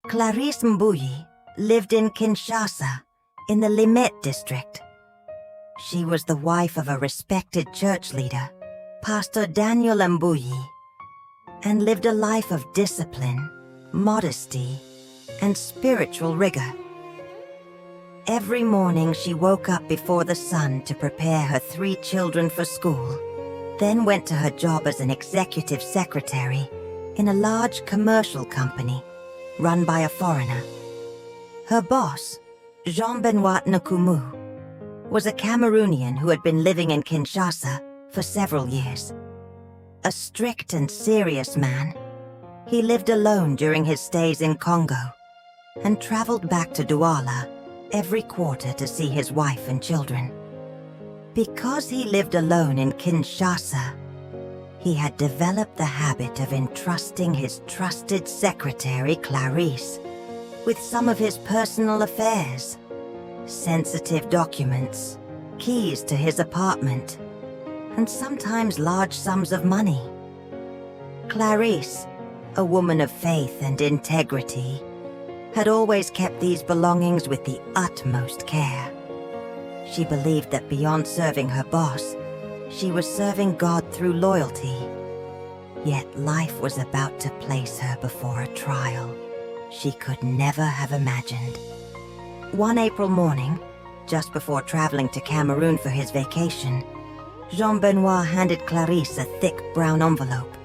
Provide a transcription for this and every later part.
Clarisse Mbuyi lived in Kinshasa, in the Limete district. She was the wife of a respected church leader, Pastor Daniel Mbuyi, and lived a life of discipline, modesty, and spiritual rigor. Every morning she woke up before the sun to prepare her 3 children for school, then went to her job as an executive secretary in a large commercial company run by a foreigner. Her boss, Jean-Benoit Nkumu, was a Cameroonian who had been living in Kinshasa for several years. A strict and serious man, he lived alone during his stays in Congo and traveled back to Douala every quarter to see his wife and children. Because he lived alone in Kinshasa, he had developed the habit of entrusting his trusted secretary, Clarisse, with some of his personal affairs, sensitive documents, keys to his apartment, and sometimes large sums of money. Clarisse, a woman of faith and integrity, had always kept these belongings with the utmost care. She believed that beyond serving her boss, she was serving God through loyalty. Yet life was about to place her before a trial she could never have imagined. One April morning, just before traveling to Cameroon for his vacation, Jean-Benoit handed Clarisse a thick brown envelope.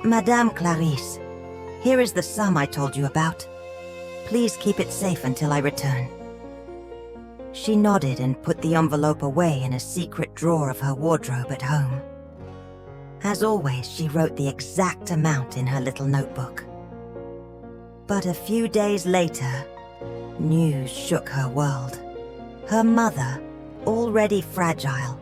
"Madame Clarisse, here is the sum I told you about. Please keep it safe until I return." She nodded and put the envelope away in a secret drawer of her wardrobe at home. As always, she wrote the exact amount in her little notebook. But a few days later, news shook her world. Her mother, already fragile,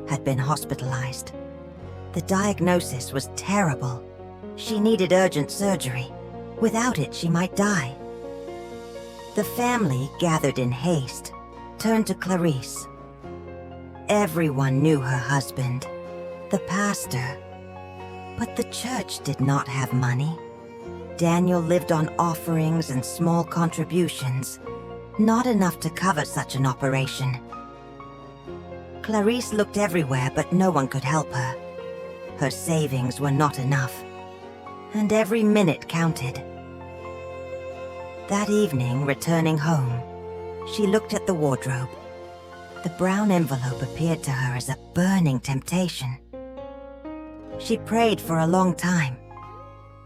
had been hospitalized. The diagnosis was terrible. She needed urgent surgery. Without it, she might die. The family, gathered in haste, turned to Clarisse. Everyone knew her husband, the pastor. But the church did not have money. Daniel lived on offerings and small contributions, not enough to cover such an operation. Clarisse looked everywhere, but no one could help her. Her savings were not enough, and every minute counted. That evening, returning home, she looked at the wardrobe. The brown envelope appeared to her as a burning temptation. She prayed for a long time.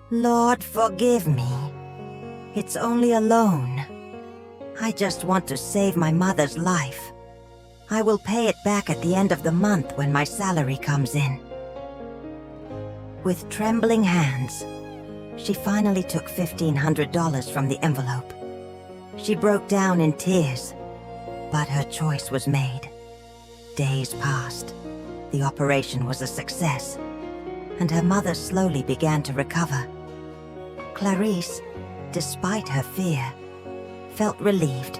"Lord, forgive me. It's only a loan. I just want to save my mother's life. I will pay it back at the end of the month when my salary comes in." With trembling hands, she finally took $1,500 from the envelope. She broke down in tears, but her choice was made. Days passed. The operation was a success, and her mother slowly began to recover. Clarisse, despite her fear, felt relieved.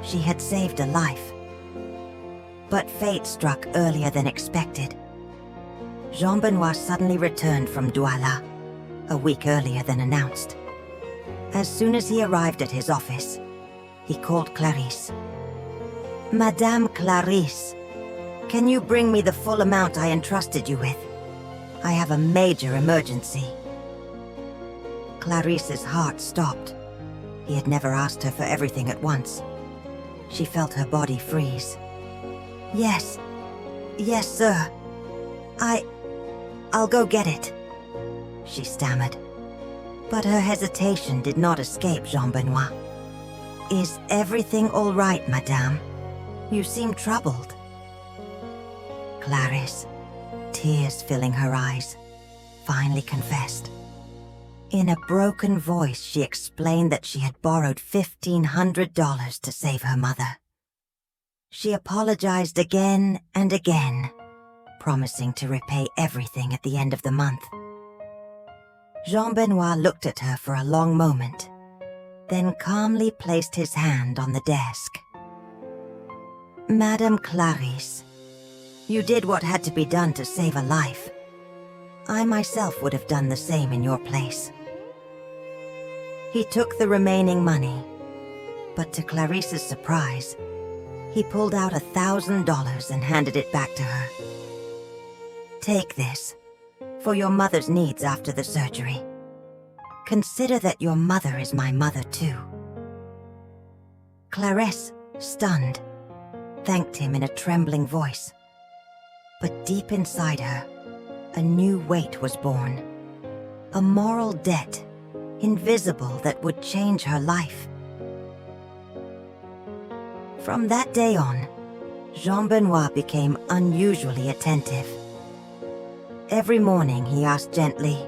She had saved a life. But fate struck earlier than expected. Jean-Benoit suddenly returned from Douala, a week earlier than announced. As soon as he arrived at his office, he called Clarisse. "Madame Clarisse, can you bring me the full amount I entrusted you with? I have a major emergency." Clarisse's heart stopped. He had never asked her for everything at once. She felt her body freeze. Yes, sir. I'll go get it," she stammered. But her hesitation did not escape Jean-Benoit. "Is everything all right, madame? You seem troubled." Clarisse, tears filling her eyes, finally confessed. In a broken voice, she explained that she had borrowed $1,500 to save her mother. She apologized again and again, promising to repay everything at the end of the month. Jean-Benoit looked at her for a long moment, then calmly placed his hand on the desk. "Madame Clarisse, you did what had to be done to save a life. I myself would have done the same in your place. He took the remaining money, but to Clarisse's surprise, he pulled out $1,000 and handed it back to her. "Take this, for your mother's needs after the surgery. Consider that your mother is my mother too." Clarisse, stunned, thanked him in a trembling voice. But deep inside her, a new weight was born. A moral debt, invisible, that would change her life. From that day on, Jean-Benoit became unusually attentive. Every morning he asked gently,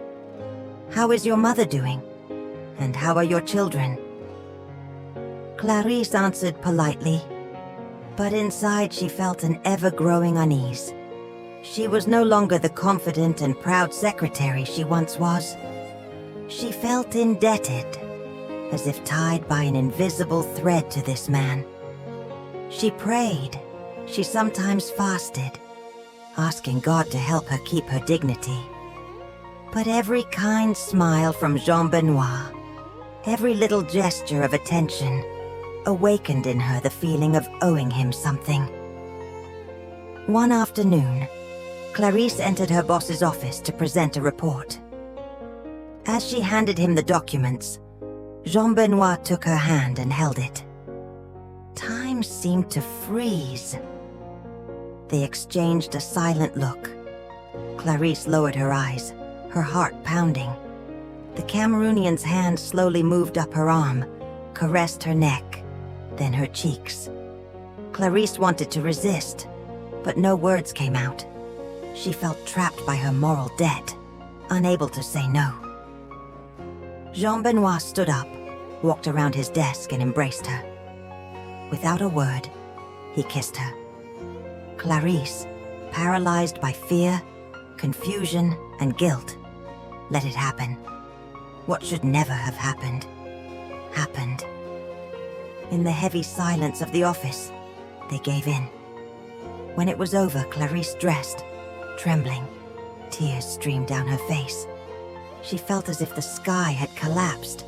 "How is your mother doing? And how are your children?" Clarisse answered politely, but inside she felt an ever-growing unease. She was no longer the confident and proud secretary she once was. She felt indebted, as if tied by an invisible thread to this man. She prayed, she sometimes fasted, asking God to help her keep her dignity. But every kind smile from Jean-Benoit, every little gesture of attention, awakened in her the feeling of owing him something. One afternoon, Clarisse entered her boss's office to present a report. As she handed him the documents, Jean-Benoit took her hand and held it. Time seemed to freeze. They exchanged a silent look. Clarisse lowered her eyes, her heart pounding. The Cameroonian's hand slowly moved up her arm, caressed her neck, then her cheeks. Clarisse wanted to resist, but no words came out. She felt trapped by her moral debt, unable to say no. Jean-Benoit stood up, walked around his desk and embraced her. Without a word, he kissed her. Clarisse, paralyzed by fear, confusion, and guilt, let it happen. What should never have happened, happened. In the heavy silence of the office, they gave in. When it was over, Clarisse dressed, trembling. Tears streamed down her face. She felt as if the sky had collapsed.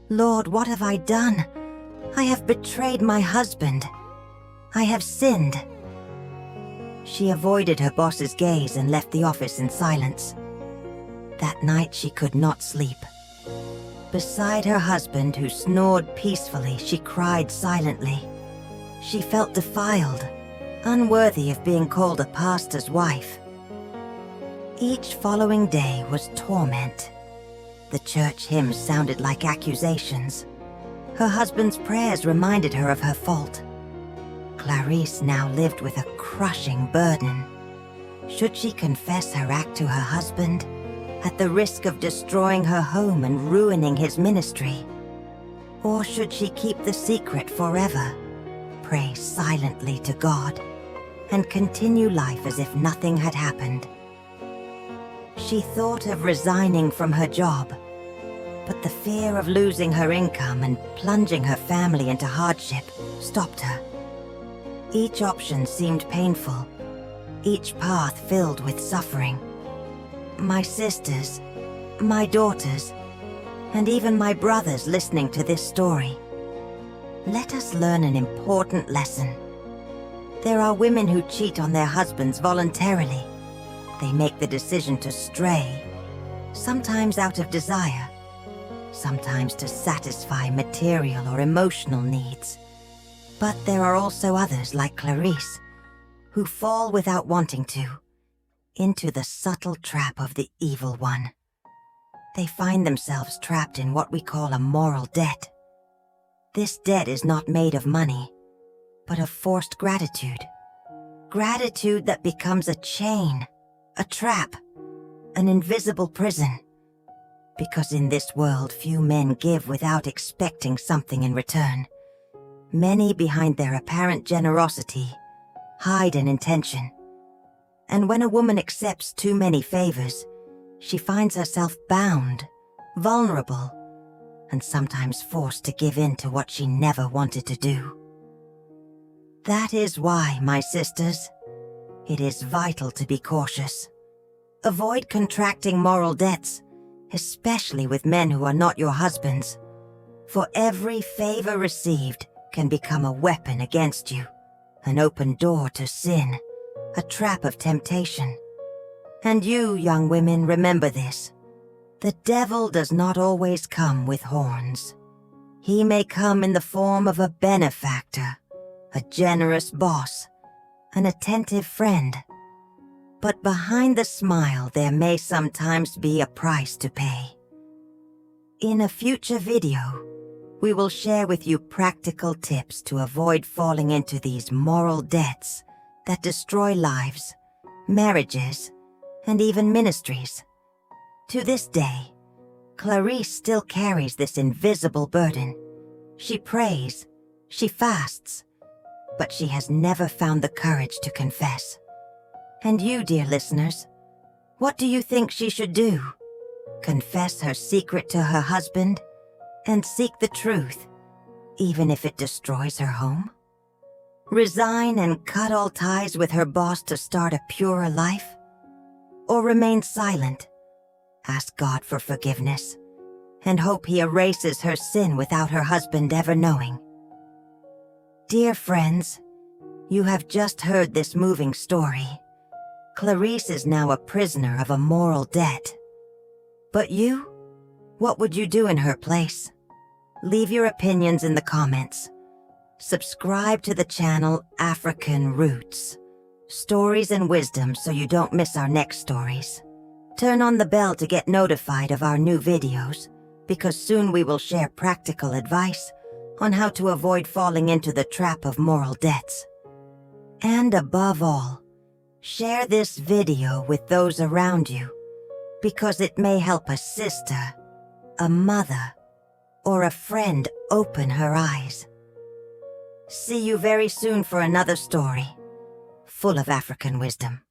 "Lord, what have I done? I have betrayed my husband. I have sinned." She avoided her boss's gaze and left the office in silence. That night she could not sleep. Beside her husband, who snored peacefully, she cried silently. She felt defiled, unworthy of being called a pastor's wife. Each following day was torment. The church hymns sounded like accusations. Her husband's prayers reminded her of her fault. Clarisse now lived with a crushing burden. Should she confess her act to her husband, at the risk of destroying her home and ruining his ministry? Or should she keep the secret forever, pray silently to God, and continue life as if nothing had happened? She thought of resigning from her job, but the fear of losing her income and plunging her family into hardship stopped her. Each option seemed painful, each path filled with suffering. My sisters, my daughters, and even my brothers listening to this story, let us learn an important lesson. There are women who cheat on their husbands voluntarily. They make the decision to stray, sometimes out of desire, sometimes to satisfy material or emotional needs. But there are also others like Clarisse, who fall without wanting to, into the subtle trap of the evil one. They find themselves trapped in what we call a moral debt. This debt is not made of money, but of forced gratitude. Gratitude that becomes a chain, a trap, an invisible prison. Because in this world, few men give without expecting something in return. Many, behind their apparent generosity, hide an intention. And when a woman accepts too many favors, she finds herself bound, vulnerable, and sometimes forced to give in to what she never wanted to do. That is why, my sisters, it is vital to be cautious. Avoid contracting moral debts, especially with men who are not your husbands, for every favor received can become a weapon against you, an open door to sin, a trap of temptation. And you, young women, remember this. The devil does not always come with horns. He may come in the form of a benefactor, a generous boss, an attentive friend. But behind the smile, there may sometimes be a price to pay. In a future video, we will share with you practical tips to avoid falling into these moral debts that destroy lives, marriages, and even ministries. To this day, Clarisse still carries this invisible burden. She prays, she fasts, but she has never found the courage to confess. And you, dear listeners, what do you think she should do? Confess her secret to her husband and seek the truth, even if it destroys her home? Resign and cut all ties with her boss to start a purer life? Or remain silent, ask God for forgiveness, and hope he erases her sin without her husband ever knowing? Dear friends, you have just heard this moving story. Clarisse is now a prisoner of a moral debt. But you? What would you do in her place? Leave your opinions in the comments. Subscribe to the channel African Roots, stories and wisdom, so you don't miss our next stories. Turn on the bell to get notified of our new videos, because soon we will share practical advice on how to avoid falling into the trap of moral debts. And above all, share this video with those around you, because it may help a sister, a mother, or a friend open her eyes. See you very soon for another story, full of African wisdom.